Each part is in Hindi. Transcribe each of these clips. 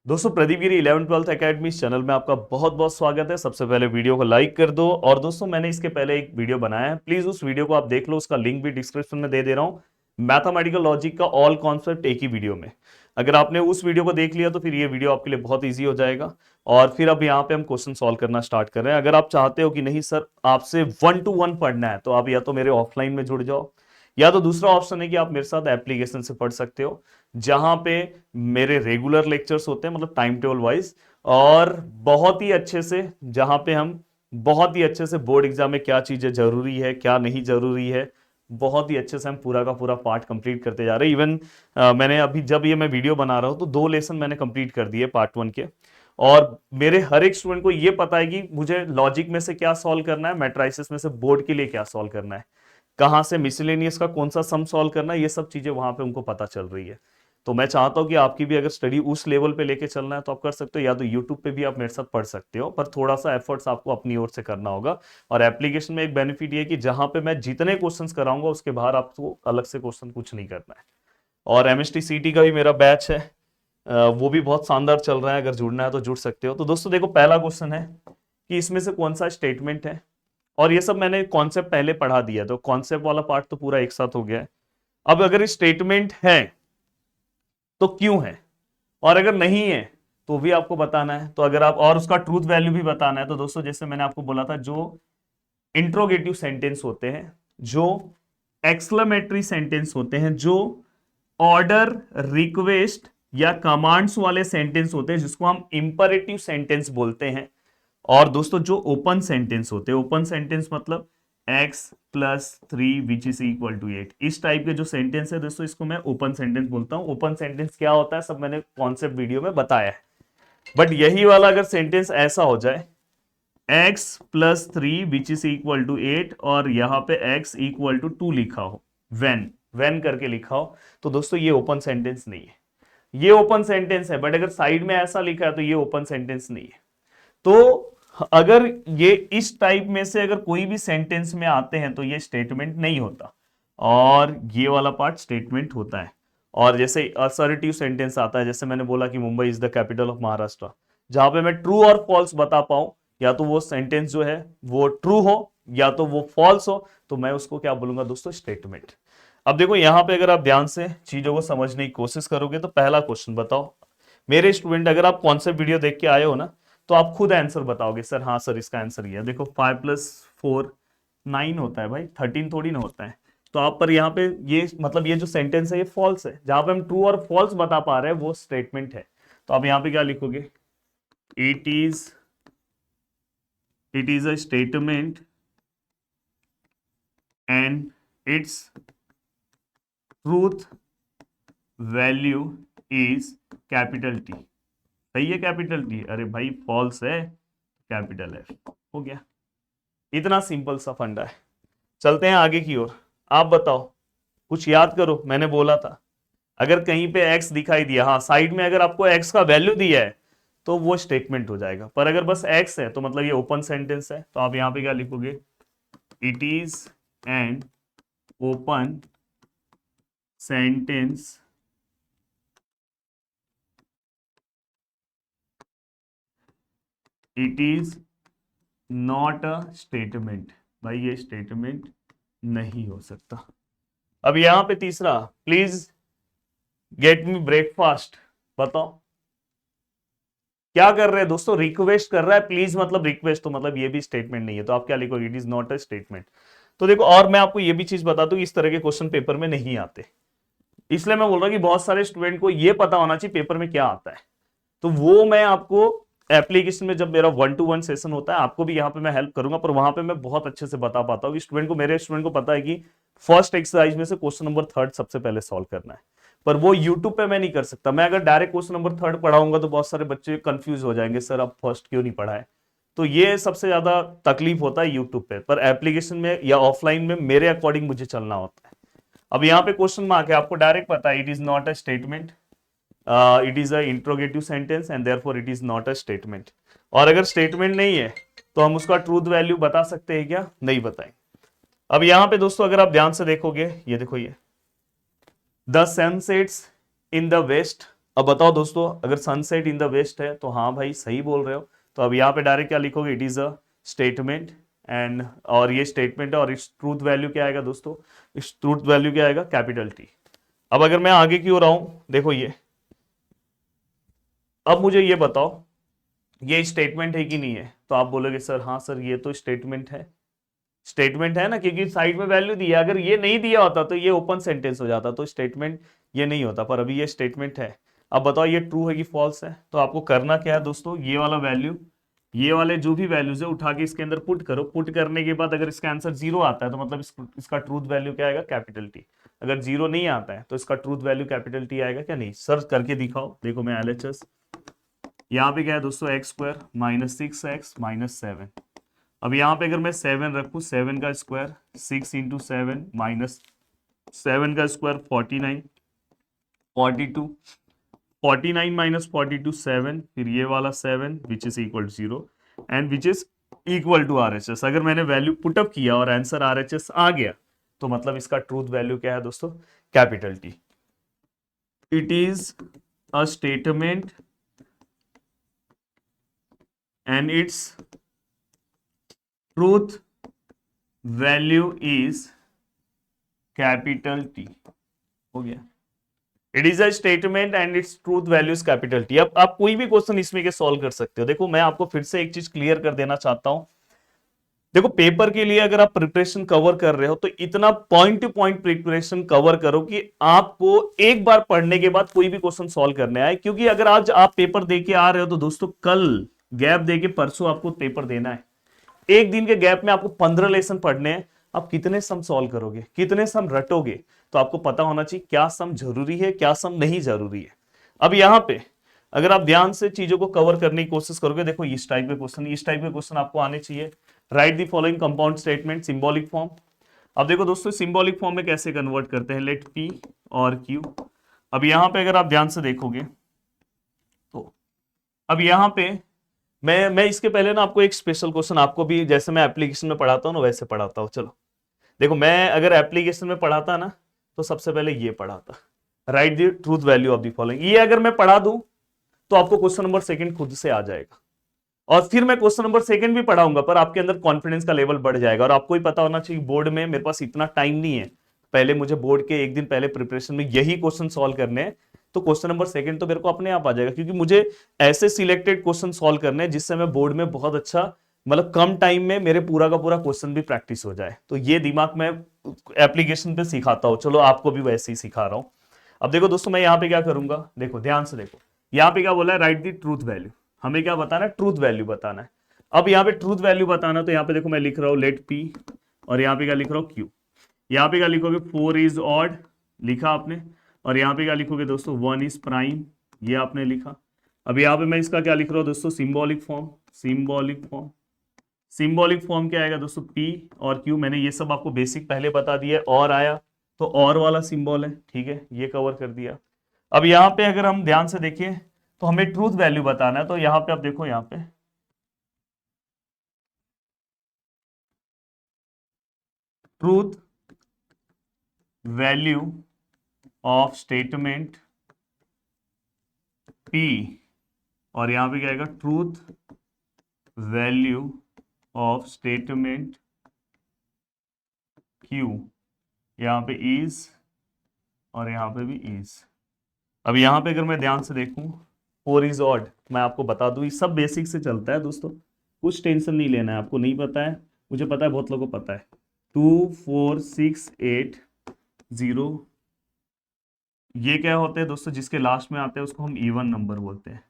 दोस्तों प्रदीप गिरी 11th-12th एकेडमी चैनल में आपका बहुत बहुत स्वागत है। सबसे पहले वीडियो को लाइक कर दो। और दोस्तों मैंने इसके पहले एक वीडियो बनाया है, प्लीज उस वीडियो को आप देख लो, उसका लिंक भी डिस्क्रिप्शन में दे रहा हूँ। मैथमेटिकल लॉजिक का ऑल कॉन्सेप्ट एक ही वीडियो में। अगर आपने उस वीडियो को देख लिया तो फिर ये वीडियो आपके लिए बहुत ईजी हो जाएगा। और फिर अब यहाँ पे हम क्वेश्चन सॉल्व करना स्टार्ट कर रहे हैं। अगर आप चाहते हो कि नहीं सर आपसे 1-to-1 पढ़ना है तो आप या तो मेरे ऑफलाइन में जुड़ जाओ, या तो दूसरा ऑप्शन है कि आप मेरे साथ एप्लीकेशन से पढ़ सकते हो, जहां पे मेरे रेगुलर लेक्चर्स होते हैं, मतलब टाइम टेबल वाइज, और बहुत ही अच्छे से, जहां पे हम बहुत ही अच्छे से बोर्ड एग्जाम में क्या चीजें जरूरी है क्या नहीं जरूरी है, बहुत ही अच्छे से हम पूरा का पूरा पार्ट कंप्लीट करते जा रहे हैं। इवन मैंने अभी जब ये मैं वीडियो बना रहा हूं तो 2 लेसन मैंने कंप्लीट कर दिए पार्ट 1 के। और मेरे हर एक स्टूडेंट को ये पता है कि मुझे लॉजिक में से क्या सॉल्व करना है, मैट्राइसिस में से बोर्ड के लिए क्या सॉल्व करना है, कहां से मिसलेनियस का कौन सा सम सॉल्व करना है, ये सब चीजें वहां पे उनको पता चल रही है। तो मैं चाहता हूं कि आपकी भी अगर स्टडी उस लेवल पे लेके चलना है तो आप कर सकते हो, या तो यूट्यूब पे भी आप मेरे साथ पढ़ सकते हो, पर थोड़ा सा एफर्ट्स आपको अपनी ओर से करना होगा। और एप्लीकेशन में एक बेनिफिट ये है कि जहां पे मैं जितने क्वेश्चंस कराऊंगा उसके बाहर आपको अलग से क्वेश्चन कुछ नहीं करना है। और एमएसटी सीटी का भी मेरा बैच है, वो भी बहुत शानदार चल रहा है। अगर जुड़ना है तो जुड़ सकते हो। तो दोस्तों देखो, पहला क्वेश्चन है कि इसमें से कौन सा स्टेटमेंट है। और ये सब मैंने कॉन्सेप्ट पहले पढ़ा दिया, तो कॉन्सेप्ट वाला पार्ट तो पूरा एक साथ हो गया है। अब अगर स्टेटमेंट है तो क्यों है, और अगर नहीं है तो भी आपको बताना है। तो अगर आप, और उसका ट्रूथ वैल्यू भी बताना है। तो दोस्तों जैसे मैंने आपको बोला था, जो इंट्रोगेटिव सेंटेंस होते हैं, जो एक्सक्लेमेटरी सेंटेंस होते हैं, जो ऑर्डर, रिक्वेस्ट या कमांड्स वाले सेंटेंस होते हैं, जिसको हम इंपरेटिव सेंटेंस बोलते हैं। और दोस्तों जो ओपन सेंटेंस होते हैं, ओपन सेंटेंस मतलब x+3 which is equal to 8, इस टाइप के जो सेंटेंस है दोस्तों, इसको मैं ओपन सेंटेंस बोलता हूं। ओपन सेंटेंस क्या होता है सब मैंने कॉन्सेप्ट वीडियो में बताया है। बट यही वाला अगर सेंटेंस ऐसा हो जाए, x+3 which is equal to 8 और यहां पे x इक्वल टू 2 लिखा हो, वेन करके लिखा हो, तो दोस्तों ये ओपन सेंटेंस नहीं है। ये ओपन सेंटेंस है, बट अगर साइड में ऐसा लिखा है तो ये ओपन सेंटेंस नहीं है। तो अगर ये इस टाइप में से अगर कोई भी सेंटेंस में आते हैं तो ये स्टेटमेंट नहीं होता, और ये वाला पार्ट स्टेटमेंट होता है। और जैसे असर्टिव सेंटेंस आता है, जैसे मैंने बोला कि Mumbai is the capital of Maharashtra, जहां पे मैं ट्रू और फॉल्स बता पाऊं, या तो वो सेंटेंस जो है वो ट्रू हो या तो वो फॉल्स हो, तो मैं उसको क्या बोलूंगा दोस्तों, स्टेटमेंट। अब देखो यहां पे अगर आप ध्यान से चीजों को समझने की कोशिश करोगे तो पहला क्वेश्चन बताओ। मेरे स्टूडेंट, अगर आप कॉन्सेप्ट वीडियो देख के आए हो ना, तो आप खुद आंसर बताओगे, सर हाँ सर इसका आंसर ये है। देखो 5+4 9 होता है भाई, 13 थोड़ी ना होता है। तो आप पर यहाँ पे ये मतलब ये जो सेंटेंस है ये फॉल्स है, जहां पे हम ट्रू और फॉल्स बता पा रहे हैं वो स्टेटमेंट है। तो आप यहाँ पे क्या लिखोगे, it is a statement and its truth value is capital T. सही है कैपिटल टी, अरे भाई फॉल्स है कैपिटल एफ। हो गया, इतना सिंपल सा फंडा है। चलते हैं आगे की ओर। आप बताओ, कुछ याद करो, मैंने बोला था अगर कहीं पे x दिखाई दिया, हाँ साइड में अगर आपको x का वैल्यू दिया है तो वो स्टेटमेंट हो जाएगा, पर अगर बस x है तो मतलब ये ओपन सेंटेंस है। तो आप यहां पे क्या लिखोगे, it is an open sentence it is not a statement. भाई ये स्टेटमेंट नहीं हो सकता। अब यहां पे तीसरा, प्लीज गेट मी ब्रेकफास्ट। बताओ क्या कर रहे हैं दोस्तों, रिक्वेस्ट कर रहा है, प्लीज मतलब रिक्वेस्ट, तो मतलब ये भी स्टेटमेंट नहीं है। तो आप क्या लिखोगे, it is not a statement. तो देखो, और मैं आपको ये भी चीज बता दूं, इस तरह के क्वेश्चन पेपर में नहीं आते, इसलिए मैं बोल रहा हूं कि बहुत सारे स्टूडेंट को ये पता होना चाहिए पेपर में क्या आता है। तो वो मैं आपको एप्लीकेशन में, जब मेरा 1-to-1 सेशन होता है, आपको भी यहाँ पे मैं हेल्प करूंगा, पर वहां पे मैं बहुत अच्छे से बता पाता हूँ कि स्टूडेंट को, मेरे स्टूडेंट को पता है कि फर्स्ट एक्सरसाइज में से क्वेश्चन नंबर 3 सबसे पहले सॉल्व करना है। पर वो यूट्यूब पे मैं नहीं कर सकता। मैं अगर डायरेक्ट क्वेश्चन नंबर 3 पढ़ाऊंगा तो बहुत सारे बच्चे कंफ्यूज हो जाएंगे, सर आप फर्स्ट क्यों नहीं पढ़ाए। तो ये सबसे ज्यादा तकलीफ होता है यूट्यूब पे, पर एप्लीकेशन में या ऑफलाइन में मेरे अकॉर्डिंग मुझे चलना होता है। अब यहाँ पे क्वेश्चन मार्क है, आपको डायरेक्ट पता है, it is not a statement, it is a interrogative sentence and therefore it is not a statement. और अगर स्टेटमेंट नहीं है तो हम उसका ट्रूथ वैल्यू बता सकते हैं क्या, नहीं बताएं। अब यहां पे दोस्तों अगर आप ध्यान से देखोगे, ये देखो, ये the sun sets in the west अब बताओ दोस्तों, अगर सनसेट इन द वेस्ट है तो हाँ भाई सही बोल रहे हो। तो अब यहाँ पे डायरेक्ट क्या लिखोगे, it is a statement and, और ये स्टेटमेंट है और इस ट्रूथ वैल्यू क्या आएगा दोस्तों, इस ट्रूथ वैल्यू क्या आएगा, कैपिटल टी। अब अगर मैं आगे की ओर आऊं, देखो ये, अब मुझे ये बताओ ये स्टेटमेंट है कि नहीं है, तो आप बोलोगे सर हाँ सर ये तो स्टेटमेंट है, स्टेटमेंट है ना, क्योंकि साइड में वैल्यू दिया, अगर ये नहीं दिया होता तो ये ओपन सेंटेंस हो जाता, तो स्टेटमेंट ये नहीं होता, पर अभी ये स्टेटमेंट है। अब बताओ ये ट्रू है कि फॉल्स है, तो आपको करना क्या है दोस्तों, ये वाला वैल्यू, ये वाले जो भी वैल्यूज है उठा के इसके अंदर पुट करो, पुट करने के बाद अगर इसका आंसर जीरो आता है तो मतलब इसका ट्रूथ वैल्यू क्या आएगा, कैपिटल टी। अगर जीरो नहीं आता है तो इसका ट्रूथ वैल्यू कैपिटल टी आएगा क्या, नहीं। सर्च करके दिखाओ, देखो मैं एलएचएस, यहाँ पे क्या है दोस्तों, एक्स स्क्वायर माइनस 6x-7। अब यहाँ पे अगर मैं 7 रखूँ, 7 का स्क्वायर 6 इंटू 7 माइनस 7 का स्क्वायर 49, 42, 49 माइनस 42 7, फिर ये वाला 7 which is equal to 0 and which is equal to RHS. अगर मैंने वैल्यू पुटअप किया और आंसर आरएचएस आ गया तो मतलब इसका ट्रूथ वैल्यू क्या है दोस्तों, capital T. It is a statement and its truth value is capital T. हो गया, it is a statement and its truth value is capital T. अब आप कोई भी क्वेश्चन इसमें के सॉल्व कर सकते हो। देखो मैं आपको फिर से एक चीज क्लियर कर देना चाहता हूं, देखो पेपर के लिए अगर आप प्रिपरेशन कवर कर रहे हो तो इतना point two point preparation cover करो कि आपको एक बार पढ़ने के बाद कोई भी क्वेश्चन सॉल्व करने आए, क्योंकि अगर आज आप पेपर दे के आ रहे हो तो दोस्तों कल गैप दे के परसों आपको पेपर देना है, एक दिन के गैप में आपको 15 लेसन पढ़ने हैं। आप कितने सम सॉल्व करोगे, कितने सम रटोगे, तो आपको पता होना चाहिए क्या सम जरूरी है क्या सम नहीं जरूरी है। अब यहां पे अगर आप ध्यान से चीजों को कवर करने की कोशिश करोगे, देखो इस टाइप के क्वेश्चन, इस टाइप के क्वेश्चन आपको आने चाहिए। Right the following compound statement symbolic form. अब देखो दोस्तों सिंबॉलिक फॉर्म में कैसे कन्वर्ट करते हैं, लेट पी और क्यू। अब यहां पे अगर आप ध्यान से देखोगे तो अब यहां पे मैं इसके पहले ना आपको एक स्पेशल क्वेश्चन, आपको भी जैसे मैं एप्लीकेशन में पढ़ाता हूँ ना वैसे पढ़ाता हूँ। चलो देखो, मैं अगर एप्लीकेशन में पढ़ाता ना तो सबसे पहले ये पढ़ाता, right the truth value of the following. ये अगर मैं पढ़ा दूं तो आपको क्वेश्चन नंबर सेकंड खुद से आ जाएगा, और फिर मैं क्वेश्चन नंबर सेकंड भी पढ़ाऊंगा, पर आपके अंदर कॉन्फिडेंस का लेवल बढ़ जाएगा। और आपको ही पता होना चाहिए बोर्ड में मेरे पास इतना टाइम नहीं है, पहले मुझे बोर्ड के एक दिन पहले प्रिपरेशन में यही क्वेश्चन सॉल्व करने हैं, तो क्वेश्चन नंबर सेकंड तो मेरे को अपने आप आ जाएगा, क्योंकि मुझे ऐसे सिलेक्टेड क्वेश्चन सॉल्व करने हैं जिससे मैं बोर्ड में बहुत अच्छा, मतलब कम टाइम में मेरे पूरा का पूरा क्वेश्चन भी प्रैक्टिस हो जाए। तो ये दिमाग मैं एप्लीकेशन पे सिखाता हूँ, चलो आपको भी वैसे ही सिखा रहा हूं। अब देखो दोस्तों मैं यहाँ पे क्या करूंगा, देखो ध्यान से देखो, यहाँ पे क्या बोला है, राइट दी ट्रूथ वैल्यू। हमें क्या बताना है, ट्रूथ वैल्यू बताना है। अब यहाँ पे ट्रूथ वैल्यू बताना, तो यहाँ पे देखो मैं लिख रहा हूँ लेट पी, और यहाँ पे क्या लिख रहा हूँ क्यू। यहाँ पे क्या लिखोगे, 4 इज ऑड लिखा आपने, और यहाँ पे क्या लिखोगे दोस्तों, 1 इज प्राइम, ये आपने लिखा। अब यहाँ पे मैं इसका क्या लिख रहा हूँ दोस्तों, symbolic form, symbolic form. Symbolic form क्या आएगा दोस्तों, पी और क्यू। मैंने ये सब आपको बेसिक पहले बता दिया, और आया तो और वाला सिंबल है, ठीक है, ये कवर कर दिया। अब यहाँ पे अगर हम ध्यान से देखिए तो हमें ट्रूथ वैल्यू बताना है, तो यहाँ पे आप देखो, यहाँ पे truth value of statement P, और यहां पे क्या आएगा, truth value of statement Q. यहां पे इज और यहां पे भी इज। अब यहां पे अगर मैं ध्यान से देखूं, 4 इज ऑड, मैं आपको बता दूं ये सब बेसिक से चलता है दोस्तों, कुछ टेंशन नहीं लेना है। आपको नहीं पता है, मुझे पता है बहुत लोगों को पता है। 2 4 6 8 0, ये क्या होते हैं दोस्तों, जिसके लास्ट में आते हैं उसको हम इवन नंबर बोलते हैं,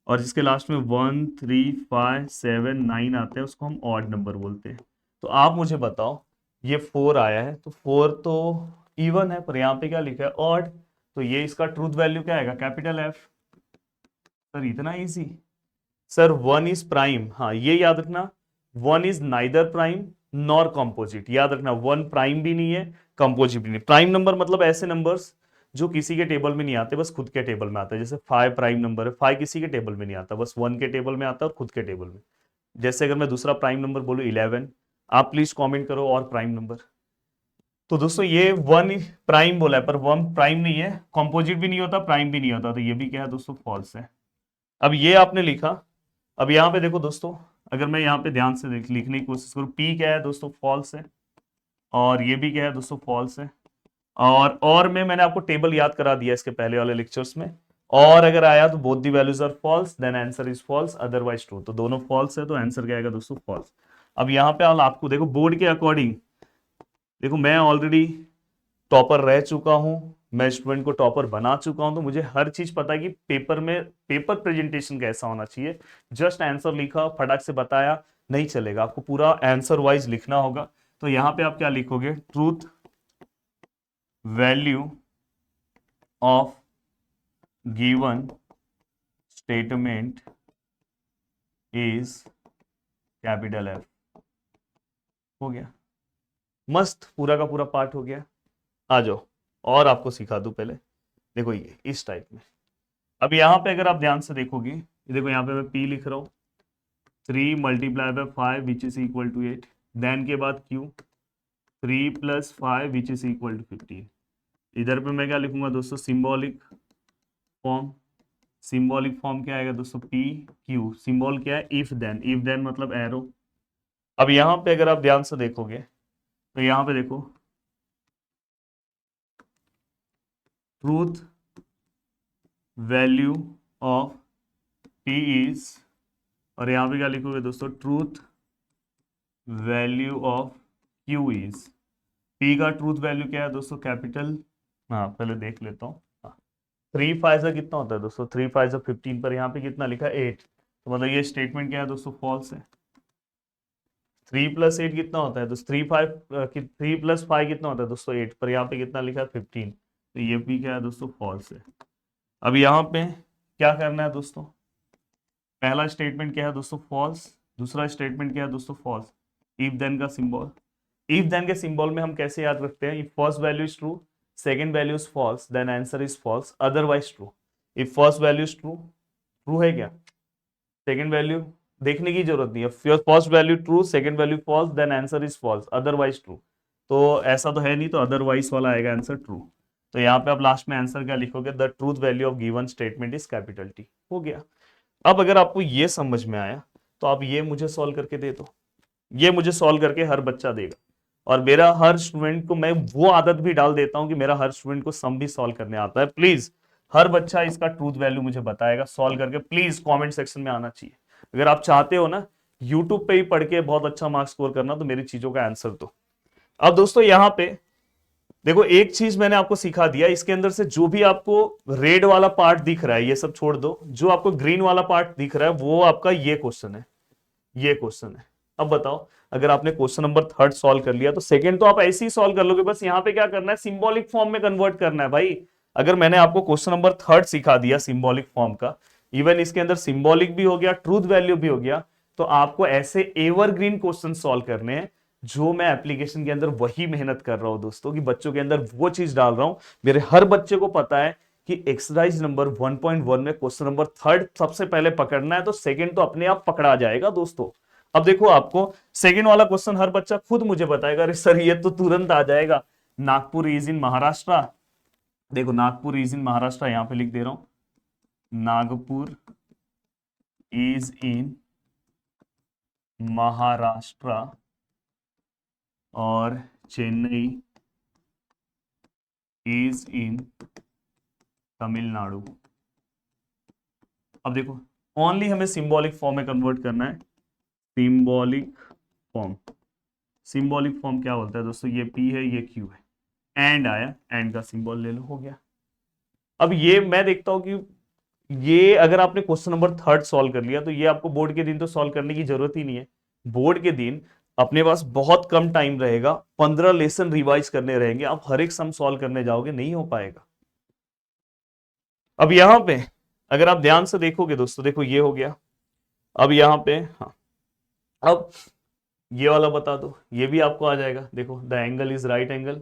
और जिसके लास्ट में 1 3 5 7 9 आते हैं उसको हम ऑड नंबर बोलते हैं। तो आप मुझे बताओ, ये 4 आया है तो 4 तो इवन है, पर यहाँ पे क्या लिखा है, ऑड, तो ये इसका ट्रूथ वैल्यू क्या आएगा, कैपिटल एफ। सर इतना इजी, सर 1 इज प्राइम, हाँ ये याद रखना, 1 is neither prime nor composite, याद रखना 1 प्राइम भी नहीं है कॉम्पोजिट भी नहीं। प्राइम नंबर मतलब ऐसे नंबर्स जो किसी के टेबल में नहीं आते, बस खुद के टेबल में आते हैं। जैसे 5 प्राइम नंबर है, 5 किसी के टेबल में नहीं आता, बस 1 के टेबल में आता है और खुद के टेबल में। जैसे अगर मैं दूसरा प्राइम नंबर बोलूं 11, आप प्लीज कमेंट करो और प्राइम नंबर। तो दोस्तों ये 1 प्राइम बोला है, पर 1 प्राइम नहीं है, कॉम्पोजिट भी नहीं होता, प्राइम भी नहीं होता, तो ये भी क्या है दोस्तों, फॉल्स है। अब ये आपने लिखा। अब यहाँ पे देखो दोस्तों, अगर मैं यहाँ पे ध्यान से लिखने की कोशिश करूँ, पी क्या है दोस्तों, फॉल्स है, और ये भी क्या है दोस्तों, फॉल्स है। और मैंने आपको टेबल याद करा दिया इसके पहले वाले लेक्चर्स में, और अगर आया तो both the values are false, then answer is false, otherwise true. तो दोनों फॉल्स है, तो आंसर क्या आएगा दोस्तों, फॉल्स। अब यहाँ पे आपको देखो बोर्ड के अकॉर्डिंग, देखो मैं ऑलरेडी टॉपर रह चुका हूं, मैं स्टूडेंट को टॉपर बना चुका हूं, तो मुझे हर चीज पता है कि पेपर प्रेजेंटेशन कैसा होना चाहिए। जस्ट आंसर लिखा, फटाक से बताया नहीं चलेगा, आपको पूरा आंसर वाइज लिखना होगा। तो यहां पे आप क्या लिखोगे, truth value of given statement is capital F. हो गया, मस्त, पूरा का पूरा पार्ट हो गया। आ जाओ और आपको सिखा दूं पहले। देखो ये इस टाइप में, अब यहां पे अगर आप ध्यान से देखोगे, देखो यहाँ पे मैं p लिख रहा हूं, 3 multiply by 5 which is equal to 8, then के बाद q 3 + 5 which is equal to 15। इधर पे मैं क्या लिखूंगा दोस्तों, सिंबॉलिक फॉर्म। सिंबॉलिक फॉर्म क्या आएगा दोस्तों, p q, सिंबल क्या है, इफ देन मतलब एरो। अब यहां पे अगर आप ध्यान से देखोगे, तो यहां पे देखो truth value of p is, और यहां पे क्या लिखोगे दोस्तों, truth value of q is. p का ट्रूथ वैल्यू क्या है दोस्तों, कैपिटल, हाँ पहले देख लेता हूँ, 3 5 कितना होता है दोस्तों, 3 5 15, पर यहाँ पे कितना लिखा है 8, तो मतलब ये स्टेटमेंट क्या है दोस्तों, फॉल्स है। 3 + 8 कितना होता है दोस्तों, 3 + 5 कितना होता है दोस्तों, 8, पर यहाँ पे कितना लिखा है 15, तो ये भी क्या है दोस्तों, फॉल्स है। अब यहाँ पे क्या करना है दोस्तों, पहला स्टेटमेंट क्या है दोस्तों, फॉल्स, दूसरा स्टेटमेंट क्या है दोस्तों, फॉल्स। इफ देन का सिंबल, इफ देन के सिंबल में हम कैसे याद रखते हैं, if first value is true, second value is false, then answer is false, otherwise true. If first value is true, true है क्या, सेकंड वैल्यू देखने की जरूरत नहीं है, first value true, second value false, then answer is false, otherwise true. तो ऐसा तो है नहीं, तो अदरवाइज वाला आएगा आंसर ट्रू। तो यहाँ पे आप लास्ट में आंसर क्या लिखोगे, the truth value of given statement is capital T. हो गया। अब अगर आपको ये समझ में आया, तो आप ये मुझे सॉल्व करके दे दो, ये मुझे सॉल्व करके हर बच्चा देगा, और मेरा हर स्टूडेंट को मैं वो आदत भी डाल देता हूं कि मेरा हर स्टूडेंट को सम भी सॉल्व करने आता है। प्लीज हर बच्चा इसका ट्रूथ वैल्यू मुझे बताएगा सॉल्व करके, प्लीज कमेंट सेक्शन में आना चाहिए। अगर आप चाहते हो ना यूट्यूब पे ही पढ़ के बहुत अच्छा मार्क्स स्कोर करना, तो मेरी चीजों का आंसर दो। अब दोस्तों यहां पे देखो, एक चीज मैंने आपको सिखा दिया, इसके अंदर से जो भी आपको रेड वाला पार्ट दिख रहा है ये सब छोड़ दो, जो आपको ग्रीन वाला पार्ट दिख रहा है वो आपका ये क्वेश्चन है, ये क्वेश्चन है। अब बताओ, अगर आपने क्वेश्चन नंबर 3 सॉल्व कर लिया, तो सेकंड तो आप ऐसे ही सॉल्व कर लोगे, बस यहाँ पे क्या करना है, सिंबॉलिक फॉर्म में कन्वर्ट करना है भाई। अगर मैंने आपको क्वेश्चन नंबर 3 सिखा दिया सिंबॉलिक फॉर्म का, इवन इसके अंदर सिंबॉलिक भी हो गया, ट्रूथ वैल्यू भी हो गया, तो आपको ऐसे एवरग्रीन क्वेश्चन सॉल्व करने हैं, जो मैं एप्लीकेशन के अंदर वही मेहनत कर रहा हूं दोस्तों, कि बच्चों के अंदर वो चीज डाल रहा हूं। मेरे हर बच्चे को पता है कि एक्सरसाइज नंबर 1.1 में क्वेश्चन नंबर 3 सबसे पहले पकड़ना है, तो सेकंड तो अपने आप पकड़ा जाएगा दोस्तों। अब देखो, आपको सेकंड वाला क्वेश्चन हर बच्चा खुद मुझे बताएगा, अरे सर ये तो तुरंत आ जाएगा, नागपुर इज इन महाराष्ट्र। देखो नागपुर इज इन महाराष्ट्र यहां पे लिख दे रहा हूं, नागपुर इज इन महाराष्ट्र, और चेन्नई इज इन तमिलनाडु। अब देखो, ओनली हमें सिंबॉलिक फॉर्म में कन्वर्ट करना है, सिंबॉलिक फॉर्म। सिंबॉलिक फॉर्म क्या बोलता है दोस्तों, ये P है, ये Q है, एंड आया, एंड का सिंबल ले लो, हो गया। अब ये मैं देखता हूं कि ये अगर आपने क्वेश्चन नंबर 3 सॉल्व कर लिया, तो ये आपको बोर्ड के दिन तो सॉल्व करने की जरूरत ही नहीं है। बोर्ड के दिन अपने पास बहुत कम टाइम रहेगा, 15 लेसन रिवाइज करने रहेंगे, आप हर एक सम सॉल्व करने जाओगे, नहीं हो पाएगा। अब यहां पे अगर आप ध्यान से देखोगे दोस्तों, देखो ये हो गया। अब यहां पे हाँ, अब ये वाला बता दो, ये भी आपको आ जाएगा। देखो, the angle is right angle,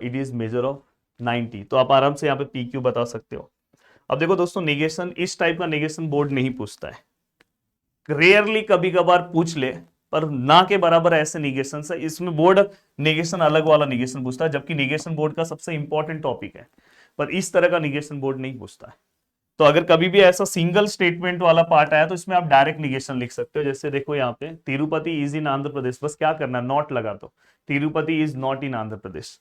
it is measure of 90, तो आप आराम से यहाँ पे पी क्यू बता सकते हो। अब देखो दोस्तों, नेगेशन, इस टाइप का नेगेशन बोर्ड नहीं पूछता है, रेयरली कभी कभार पूछ ले, पर ना के बराबर ऐसे निगेशन है। इसमें बोर्ड निगेशन अलग वाला निगेशन पूछता है, जबकि निगेशन बोर्ड का सबसे इंपॉर्टेंट टॉपिक है, पर इस तरह का निगेशन बोर्ड नहीं पूछता है। तो अगर कभी भी ऐसा सिंगल स्टेटमेंट वाला पार्ट आया तो इसमें आप डायरेक्ट निगेशन लिख सकते हो। जैसे देखो यहाँ पे तिरुपति इज इन आंध्र प्रदेश, बस क्या करना है, नॉट लगा दो, Tirupati is not in Andhra Pradesh.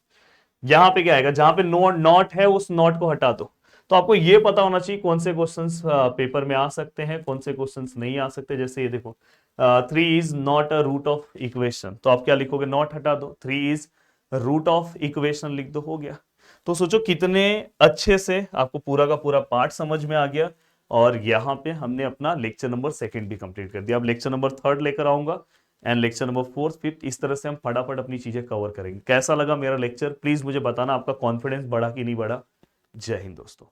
यहां पे क्या आएगा, जहां पे नॉट नॉट है उस नॉट को हटा दो। तो आपको ये पता होना चाहिए कौन से क्वेश्चंस पेपर में आ सकते हैं, कौन से क्वेश्चंस नहीं आ सकते। जैसे ये देखो 3 is not a root of equation, तो आप क्या लिखोगे, नॉट हटा दो, 3 इज रूट ऑफ इक्वेशन लिख दो, हो गया। तो सोचो कितने अच्छे से आपको पूरा का पूरा पार्ट समझ में आ गया। और यहाँ पे हमने अपना लेक्चर नंबर 2 भी कंप्लीट कर दिया। अब लेक्चर नंबर 3 लेकर आऊंगा एंड लेक्चर नंबर 4, 5, इस तरह से हम फटाफट अपनी चीजें कवर करेंगे। कैसा लगा मेरा लेक्चर, प्लीज मुझे बताना, आपका कॉन्फिडेंस बढ़ा कि नहीं बढ़ा। जय हिंद दोस्तों।